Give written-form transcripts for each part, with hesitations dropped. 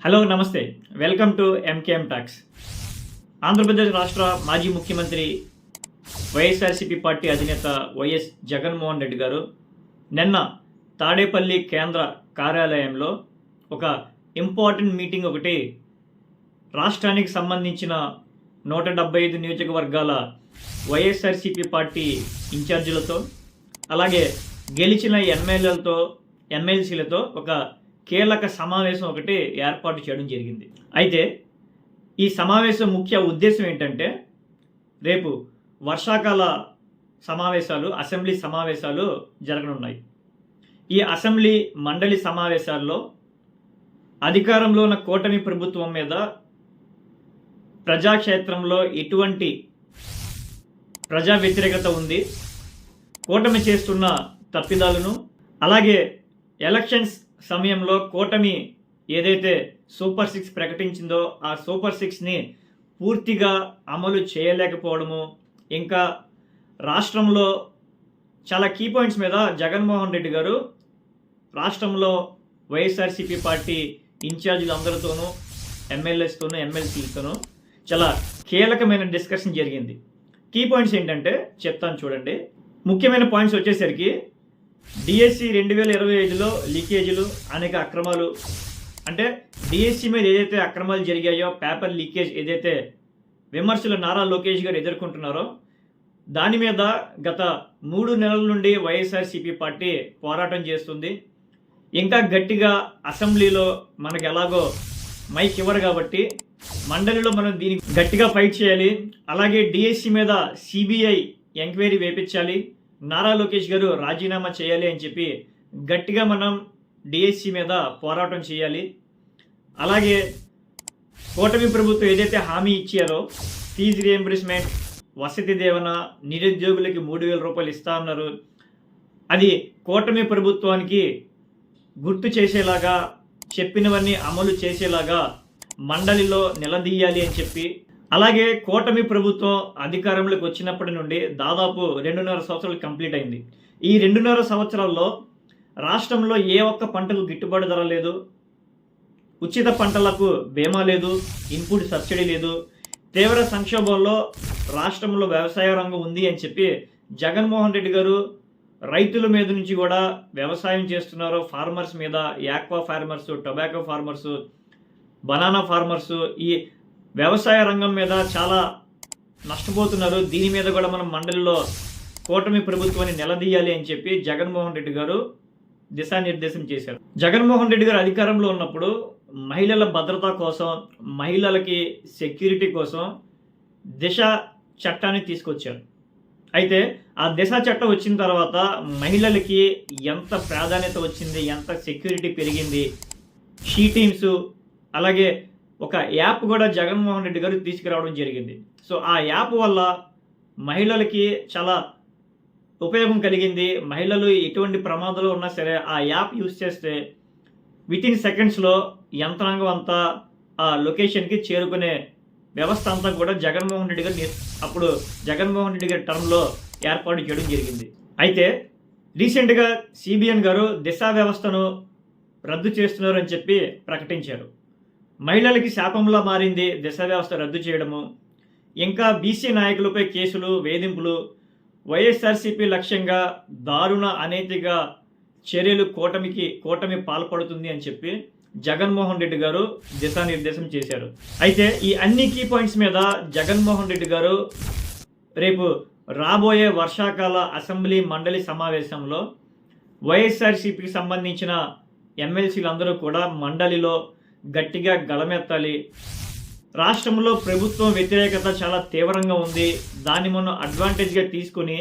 Hello నమస్తే. Welcome to MKM talks. Andhra Pradesh రాష్ట్ర మాజీ ముఖ్యమంత్రి వైఎస్ఆర్సీపీ పార్టీ అధినేత వైఎస్ జగన్మోహన్ రెడ్డి గారు నిన్న తాడేపల్లి కేంద్ర కార్యాలయంలో ఒక ఇంపార్టెంట్ మీటింగ్ ఒకటి రాష్ట్రానికి సంబంధించిన 175 నియోజకవర్గాల వైఎస్ఆర్సీపీ పార్టీ ఇన్ఛార్జీలతో అలాగే గెలిచిన ఎమ్మెల్సీలతో ఒక కీలక సమావేశం ఒకటి ఏర్పాటు చేయడం జరిగింది. అయితే ఈ సమావేశం ముఖ్య ఉద్దేశం ఏంటంటే రేపు వర్షాకాల అసెంబ్లీ సమావేశాలు జరగనున్నాయి. ఈ అసెంబ్లీ మండలి సమావేశాల్లో అధికారంలో ఉన్న కూటమి ప్రభుత్వం మీద ప్రజాక్షేత్రంలో ఎటువంటి ప్రజా వ్యతిరేకత ఉంది, కూటమి చేస్తున్న తప్పిదాలను, అలాగే ఎలక్షన్స్ సమయంలో కూటమి ఏదైతే సూపర్ 6 ప్రకటించిందో ఆ సూపర్ 6ని పూర్తిగా అమలు చేయలేకపోవడము, ఇంకా రాష్ట్రంలో చాలా కీ పాయింట్స్ మీద జగన్మోహన్ రెడ్డి గారు రాష్ట్రంలో వైఎస్ఆర్సీపీ పార్టీ ఇన్ఛార్జీలందరితోనూ, ఎమ్మెల్యేస్తోనూ, ఎమ్మెల్సీలతోనూ చాలా కీలకమైన డిస్కషన్ జరిగింది. కీ పాయింట్స్ ఏంటంటే చెప్తాను చూడండి. ముఖ్యమైన పాయింట్స్ వచ్చేసరికి డిఎస్సి 2025లో లీకేజీలు, అనేక అక్రమాలు, అంటే డిఎస్సి మీద ఏదైతే అక్రమాలు జరిగాయో, పేపర్ లీకేజ్ ఏదైతే విమర్శలు నారా లోకేష్ గారు ఎదుర్కొంటున్నారో దాని మీద గత 3 నెలల నుండి వైఎస్ఆర్సీపీ పార్టీ పోరాటం చేస్తుంది. ఇంకా గట్టిగా అసెంబ్లీలో మనకు ఎలాగో మైక్ ఇవ్వరు కాబట్టి మండలిలో మనం దీనికి గట్టిగా ఫైట్ చేయాలి. అలాగే డిఎస్సి మీద సిబిఐ ఎంక్వైరీ వేపించాలి, నారా లోకేష్ గారు రాజీనామా చేయాలి అని చెప్పి గట్టిగా మనం డిఎస్సి మీద పోరాటం చేయాలి. అలాగే కూటమి ప్రభుత్వం ఏదైతే హామీ ఇచ్చారో ఫీజు రియంబర్స్మెంట్, వసతి దీవెన, నిరుద్యోగులకి 3,000 రూపాయలు ఇస్తా ఉన్నారు, అది కూటమి ప్రభుత్వానికి గుర్తు చేసేలాగా, చెప్పినవన్నీ అమలు చేసేలాగా మండలిలో నిలదీయాలి అని చెప్పి, అలాగే కూటమి ప్రభుత్వం అధికారంలోకి వచ్చినప్పటి నుండి దాదాపు 2.5 సంవత్సరాలు కంప్లీట్ అయింది. ఈ 2.5 సంవత్సరాల్లో రాష్ట్రంలో ఏ ఒక్క పంటకు గిట్టుబాటు ధర లేదు, ఉచిత పంటలకు బీమా లేదు, ఇన్పుట్ సబ్సిడీ లేదు, తీవ్ర సంక్షోభంలో రాష్ట్రంలో వ్యవసాయ రంగం ఉంది అని చెప్పి జగన్మోహన్ రెడ్డి గారు రైతుల మీద నుంచి కూడా వ్యవసాయం చేస్తున్నారు, ఫార్మర్స్ మీద, aqua farmers, tobacco farmers, banana farmers, ఈ వ్యవసాయ రంగం మీద చాలా నష్టపోతున్నారు. దీని మీద కూడా మనం మండలిలో కూటమి ప్రభుత్వాన్ని నిలదీయాలి అని చెప్పి జగన్మోహన్ రెడ్డి గారు దిశానిర్దేశం చేశారు. జగన్మోహన్ రెడ్డి గారు అధికారంలో ఉన్నప్పుడు మహిళల భద్రత కోసం, మహిళలకి సెక్యూరిటీ కోసం దిశ చట్టాన్ని తీసుకొచ్చారు. అయితే ఆ దిశ చట్టం వచ్చిన తర్వాత మహిళలకి ఎంత ప్రాధాన్యత వచ్చింది, ఎంత సెక్యూరిటీ పెరిగింది, షీ టీమ్స్, అలాగే ఒక యాప్ కూడా జగన్మోహన్ రెడ్డి గారు తీసుకురావడం జరిగింది. సో ఆ యాప్ వల్ల మహిళలకి చాలా ఉపయోగం కలిగింది. మహిళలు ఎటువంటి ప్రమాదాలు ఉన్నా సరే ఆ యాప్ యూజ్ చేస్తే వితిన్ సెకండ్స్లో యంత్రాంగం అంతా ఆ లొకేషన్కి చేరుకునే వ్యవస్థ అంతా కూడా జగన్మోహన్ రెడ్డి గారు అప్పుడు జగన్మోహన్ రెడ్డి గారి టర్మ్లో ఏర్పాటు చేయడం జరిగింది. అయితే రీసెంట్గా సిబిఎన్ గారు దిశ వ్యవస్థను రద్దు చేస్తున్నారు అని చెప్పి ప్రకటించారు. మహిళలకి శాపంలా మారింది దిశ వ్యవస్థ రద్దు చేయడము. ఇంకా బీసీ నాయకులపై కేసులు, వేధింపులు, వైఎస్ఆర్సీపీ లక్ష్యంగా దారుణ అనైతిక చర్యలు కూటమి పాల్పడుతుంది అని చెప్పి జగన్మోహన్ రెడ్డి గారు దిశానిర్దేశం చేశారు. అయితే ఈ అన్ని కీ పాయింట్స్ మీద జగన్మోహన్ రెడ్డి గారు రేపు రాబోయే వర్షాకాల అసెంబ్లీ మండలి సమావేశంలో వైఎస్ఆర్సీపీకి సంబంధించిన ఎమ్మెల్సీలందరూ కూడా మండలిలో గట్టిగా గళమెత్తాలి. రాష్ట్రంలో ప్రభుత్వం వ్యతిరేకత చాలా తీవ్రంగా ఉంది, దాన్ని మనం అడ్వాంటేజ్గా తీసుకొని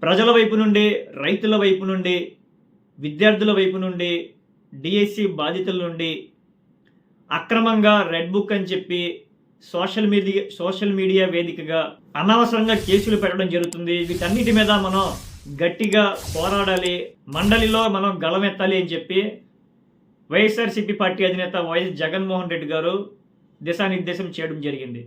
ప్రజల వైపు నుండి, రైతుల వైపు నుండి, విద్యార్థుల వైపు నుండి, డిఎస్సి నుండి అక్రమంగా రెడ్ బుక్ అని చెప్పి సోషల్ మీడియా వేదికగా అనవసరంగా కేసులు పెట్టడం జరుగుతుంది. వీటన్నిటి మీద మనం గట్టిగా పోరాడాలి, మండలిలో మనం గళమెత్తాలి అని చెప్పి వైఎస్ఆర్సీపీ పార్టీ అధినేత వైఎస్ జగన్మోహన్ రెడ్డి గారు దిశానిర్దేశం చేయడం జరిగింది.